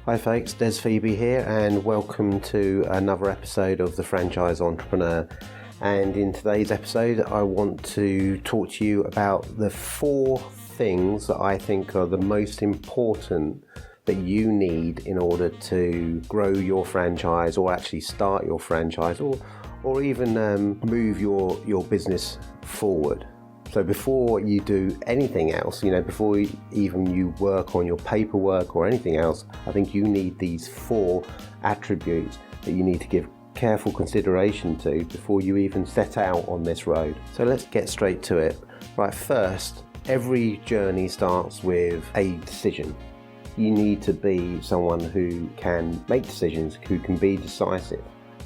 Hi folks, Des Pheby here and welcome to another episode of The Franchise Entrepreneur. And in today's episode I want to talk to you about the 4 things that I think are the most important that you need in order to grow your franchise or actually start your franchise or even move your business forward. So before you do anything else, before you work on your paperwork or anything else, I think you need these 4 attributes that you need to give careful consideration to before you even set out on this road. So let's get straight to it. Right, first, every journey starts with a decision. You need to be someone who can make decisions, who can be decisive.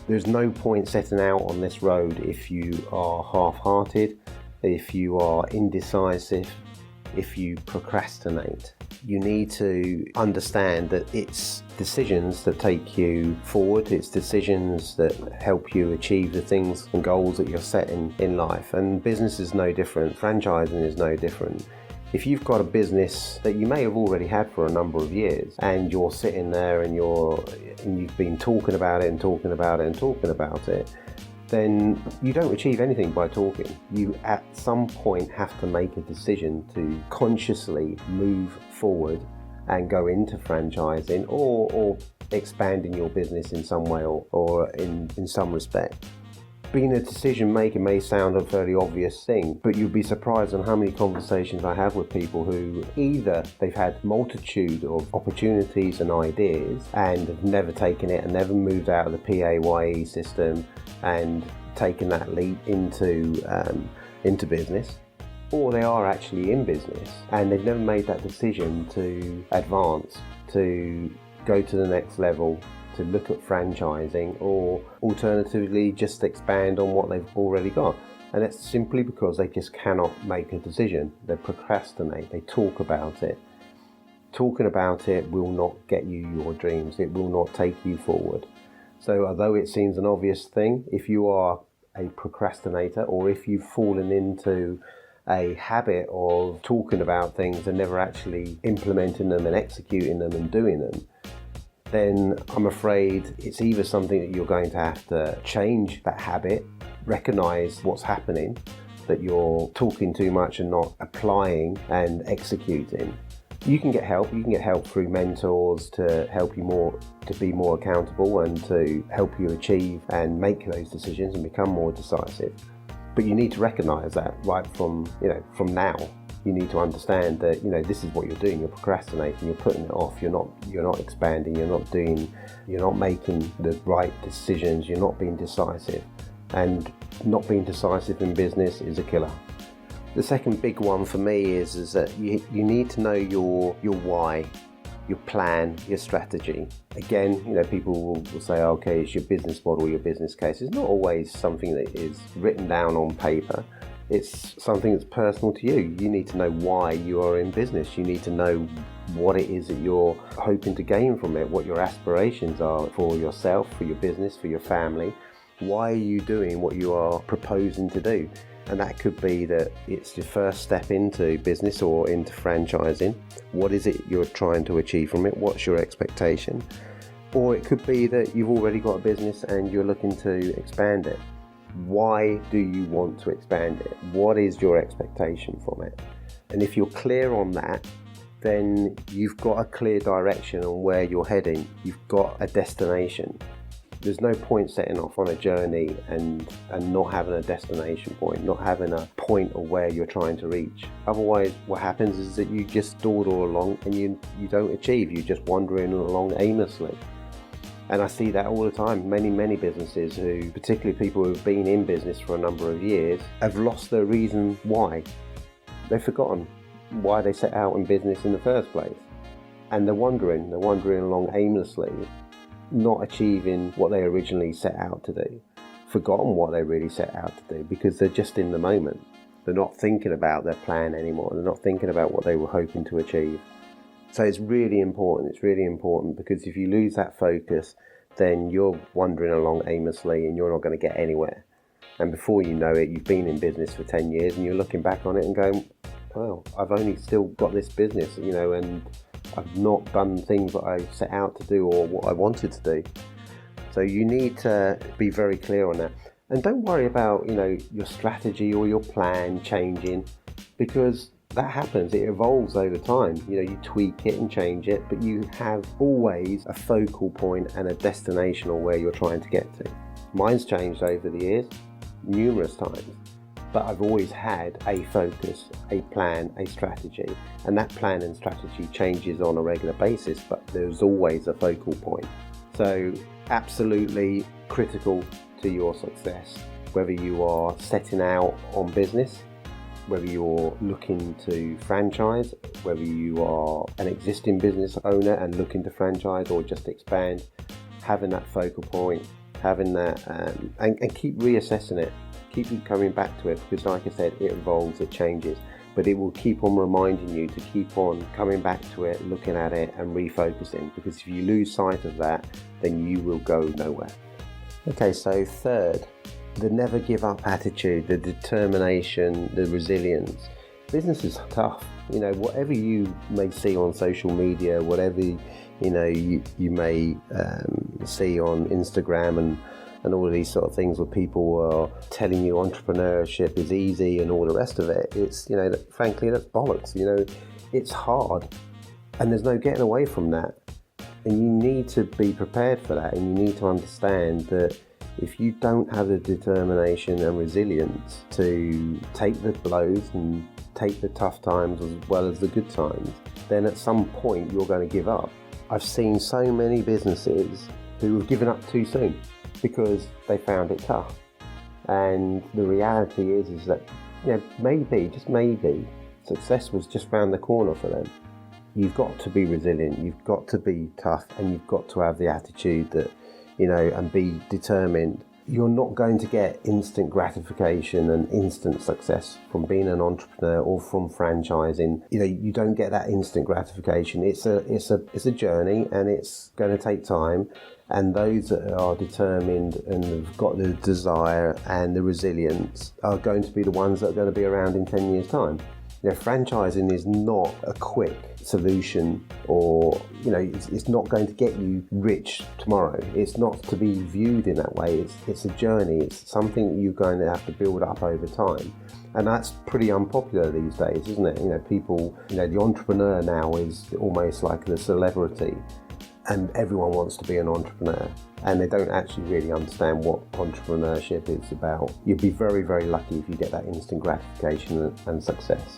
There's no point setting out on this road if you are half-hearted, if you are indecisive, if you procrastinate. You need to understand that it's decisions that take you forward, it's decisions that help you achieve the things and goals that you're setting in life. And business is no different, franchising is no different. If you've got a business that you may have already had for a number of years and you're sitting there and you've been talking about it, then you don't achieve anything by talking. You at some point have to make a decision to consciously move forward and go into franchising or expanding your business in some way or in some respect. Being a decision maker may sound a very obvious thing, but you'd be surprised on how many conversations I have with people who either they've had multitude of opportunities and ideas and have never taken it and never moved out of the PAYE system and taken that leap into business, or they are actually in business and they've never made that decision to advance, to go to the next level, to look at franchising, or alternatively just expand on what they've already got. And it's simply because they just cannot make a decision. They procrastinate, they talk about it. Talking about it will not get you your dreams, it will not take you forward. So although it seems an obvious thing, if you are a procrastinator or if you've fallen into a habit of talking about things and never actually implementing them and executing them and doing them, then I'm afraid it's either something that you're going to have to change that habit, recognize what's happening, that you're talking too much and not applying and executing. You can get help through mentors to help you to be more accountable and to help you achieve and make those decisions and become more decisive. But you need to recognize that right from now. You need to understand that this is what you're doing. You're procrastinating. You're putting it off. You're not expanding. You're not making the right decisions. You're not being decisive, and not being decisive in business is a killer. The second big one for me is that you need to know your why, your plan, your strategy. Again, people will say, okay, it's your business model, your business case. It's not always something that is written down on paper. It's something that's personal to you. You need to know why you are in business. You need to know what it is that you're hoping to gain from it, what your aspirations are for yourself, for your business, for your family. Why are you doing what you are proposing to do? And that could be that it's your first step into business or into franchising. What is it you're trying to achieve from it? What's your expectation? Or it could be that you've already got a business and you're looking to expand it. Why do you want to expand it? What is your expectation from it? And if you're clear on that, then you've got a clear direction on where you're heading. You've got a destination. There's no point setting off on a journey and not having a destination point, not having a point of where you're trying to reach. Otherwise, what happens is that you just dawdle along and you don't achieve. You're just wandering along aimlessly. And I see that all the time. Many businesses who, particularly people who've been in business for a number of years, have lost their reason why. They've forgotten why they set out in business in the first place. And they're wandering along aimlessly, not achieving what they originally set out to do, forgotten what they really set out to do because they're just in the moment. They're not thinking about their plan anymore. They're not thinking about what they were hoping to achieve. So it's really important because if you lose that focus, then you're wandering along aimlessly and you're not going to get anywhere. And before you know it, you've been in business for 10 years and you're looking back on it and going, well, I've only still got this business, and I've not done things that I set out to do or what I wanted to do. So you need to be very clear on that. And don't worry about, your strategy or your plan changing, because that happens. It evolves over time. You tweak it and change it, but you have always a focal point and a destination or where you're trying to get to. Mine's changed over the years, numerous times, but I've always had a focus, a plan, a strategy, and that plan and strategy changes on a regular basis, but there's always a focal point. So absolutely critical to your success, whether you are setting out on business, whether you're looking to franchise, whether you are an existing business owner and looking to franchise or just expand, having that focal point, having that, and keep reassessing it, keep coming back to it, because like I said, it evolves, it changes, but it will keep on reminding you to keep on coming back to it, looking at it and refocusing, because if you lose sight of that, then you will go nowhere. Okay, so third, the never give up attitude, the determination, the resilience. Business is tough. Whatever you may see on social media, whatever you may see on Instagram and all of these sort of things where people are telling you entrepreneurship is easy and all the rest of it. It's, frankly, that's bollocks. It's hard and there's no getting away from that. And you need to be prepared for that, and you need to understand that if you don't have the determination and resilience to take the blows and take the tough times as well as the good times, then at some point you're going to give up. I've seen so many businesses who have given up too soon because they found it tough. And the reality is that, maybe, just maybe, success was just round the corner for them. You've got to be resilient, you've got to be tough, and you've got to have the attitude that, and be determined. You're not going to get instant gratification and instant success from being an entrepreneur or from franchising. You don't get that instant gratification. It's a journey, and it's going to take time. And those that are determined and have got the desire and the resilience are going to be the ones that are going to be around in 10 years' time. Franchising is not a quick solution, or it's not going to get you rich tomorrow. It's not to be viewed in that way. It's a journey. It's something that you're going to have to build up over time, and that's pretty unpopular these days, isn't it? People, the entrepreneur now is almost like the celebrity, and everyone wants to be an entrepreneur, and they don't actually really understand what entrepreneurship is about. You'd be very, very lucky if you get that instant gratification and success.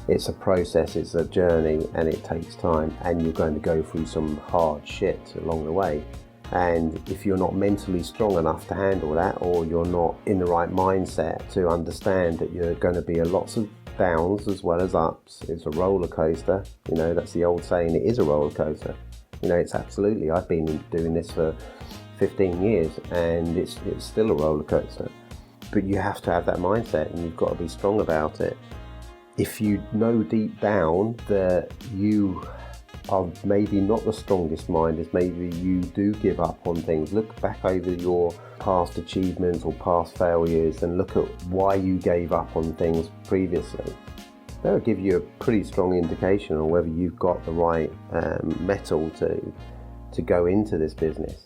It's a process, it's a journey, and it takes time, and you're going to go through some hard shit along the way. And if you're not mentally strong enough to handle that, or you're not in the right mindset to understand that you're going to be lots of downs as well as ups, it's a roller coaster. That's the old saying, it is a roller coaster. It's absolutely, I've been doing this for 15 years and it's still a roller coaster. But you have to have that mindset, and you've got to be strong about it. If you know deep down that you are maybe not the strongest minded, maybe you do give up on things, look back over your past achievements or past failures and look at why you gave up on things previously. That'll give you a pretty strong indication on whether you've got the right mettle to go into this business.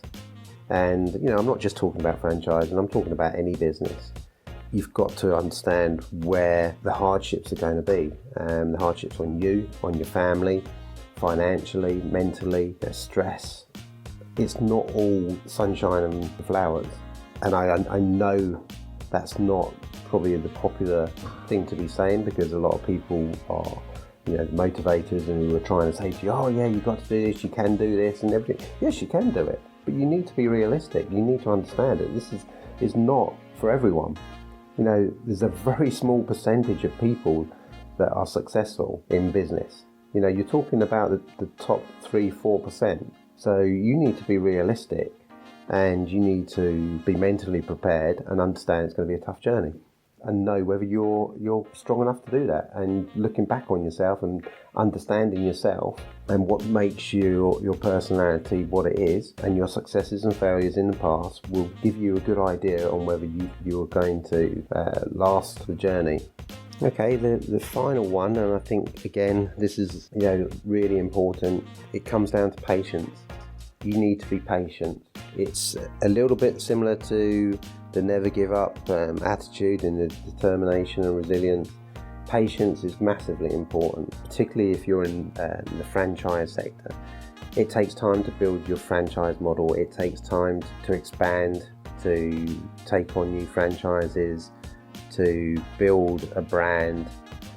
And I'm not just talking about franchising, I'm talking about any business. You've got to understand where the hardships are going to be. The hardships on you, on your family, financially, mentally, there's stress. It's not all sunshine and flowers. And I know that's not probably the popular thing to be saying, because a lot of people are motivators and who are trying to say to you, oh yeah, you've got to do this, you can do this and everything. Yes, you can do it, but you need to be realistic. You need to understand it. This is not for everyone. There's a very small percentage of people that are successful in business. You're talking about the top 3-4%. So you need to be realistic, and you need to be mentally prepared and understand it's going to be a tough journey, and know whether you're strong enough to do that. And looking back on yourself and understanding yourself and what makes your personality what it is, and your successes and failures in the past will give you a good idea on whether you're going to last the journey. Okay, the final one, and I think again this is really important. It comes down to patience. You need to be patient. It's a little bit similar to the never give up attitude and the determination and resilience. Patience is massively important, particularly if you're in the franchise sector. It takes time to build your franchise model. It takes time to expand, to take on new franchises, to build a brand,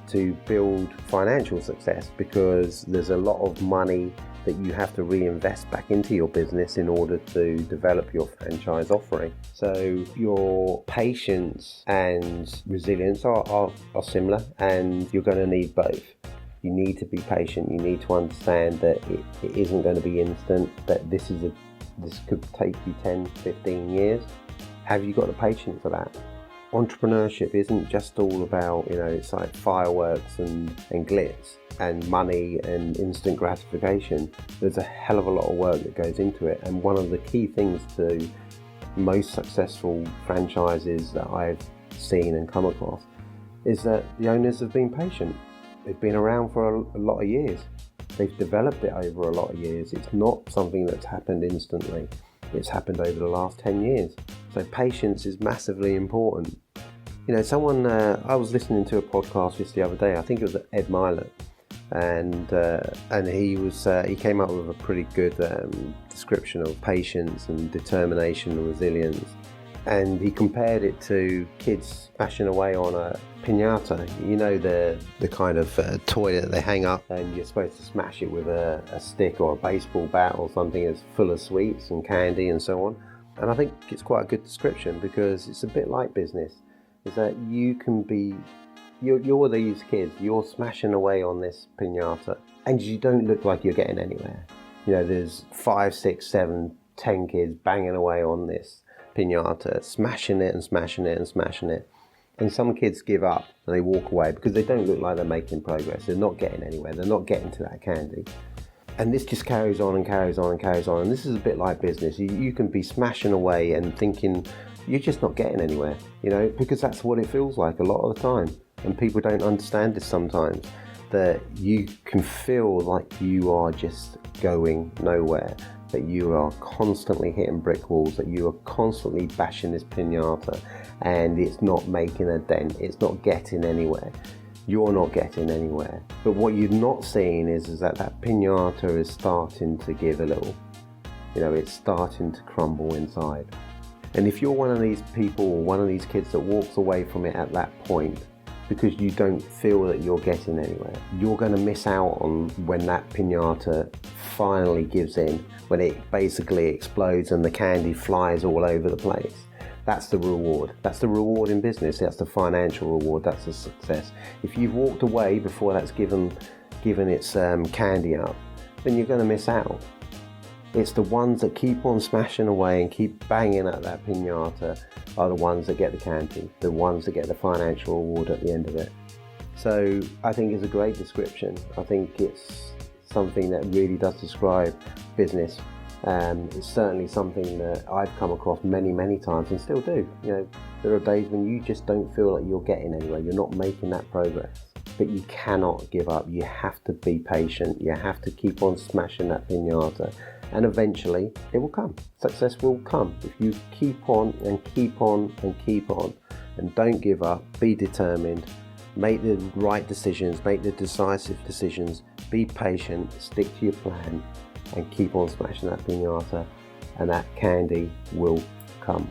to build financial success, because there's a lot of money that you have to reinvest back into your business in order to develop your franchise offering. So your patience and resilience are similar, and you're going to need both. You need to be patient. You need to understand that it isn't going to be instant, that this could take you 10, 15 years. Have you got the patience for that? Entrepreneurship isn't just all about, it's like fireworks and glitz and money and instant gratification. There's a hell of a lot of work that goes into it. And one of the key things to most successful franchises that I've seen and come across is that the owners have been patient. They've been around for a lot of years. They've developed it over a lot of years. It's not something that's happened instantly. It's happened over the last 10 years. So patience is massively important. I was listening to a podcast just the other day. I think it was Ed Milan, and he came up with a pretty good description of patience and determination and resilience. And he compared it to kids smashing away on a piñata. The kind of toy that they hang up, and you're supposed to smash it with a stick or a baseball bat or something that's full of sweets and candy and so on. And I think it's quite a good description, because it's a bit like business. Is that you can be, you're these kids, you're smashing away on this piñata, and you don't look like you're getting anywhere. There's 5, 6, 7, 10 kids banging away on this piñata, smashing it and smashing it and smashing it. And some kids give up and they walk away because they don't look like they're making progress. They're not getting anywhere. They're not getting to that candy. And this just carries on and carries on and carries on. And this is a bit like business. You can be smashing away and thinking you're just not getting anywhere, because that's what it feels like a lot of the time. And people don't understand this sometimes, that you can feel like you are just going nowhere, that you are constantly hitting brick walls, that you are constantly bashing this piñata and it's not making a dent, it's not getting anywhere. You're not getting anywhere. But what you're not seeing is that piñata is starting to give a little. It's starting to crumble inside. And if you're one of these people, or one of these kids that walks away from it at that point because you don't feel that you're getting anywhere, you're going to miss out on when that piñata finally gives in, when it basically explodes and the candy flies all over the place. That's the reward. That's the reward in business. That's the financial reward. That's the success. If you've walked away before that's given its candy up, then you're going to miss out. It's the ones that keep on smashing away and keep banging at that piñata are the ones that get the candy, the ones that get the financial reward at the end of it. So I think it's a great description. I think it's something that really does describe business. It's certainly something that I've come across many, many times and still do. There are days when you just don't feel like you're getting anywhere, you're not making that progress. But you cannot give up. You have to be patient. You have to keep on smashing that piñata. And eventually it will come. Success will come if you keep on and keep on and keep on. And don't give up. Be determined. Make the right decisions. Make the decisive decisions. Be patient. Stick to your plan. And keep on smashing that piñata. And that candy will come.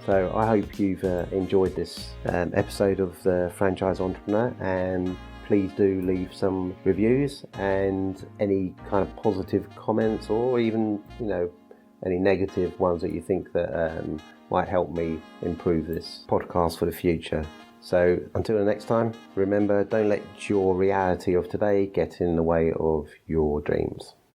So I hope you've enjoyed this episode of the Franchise Entrepreneur, and please do leave some reviews and any kind of positive comments, or even any negative ones that you think that might help me improve this podcast for the future. So until the next time, remember, don't let your reality of today get in the way of your dreams.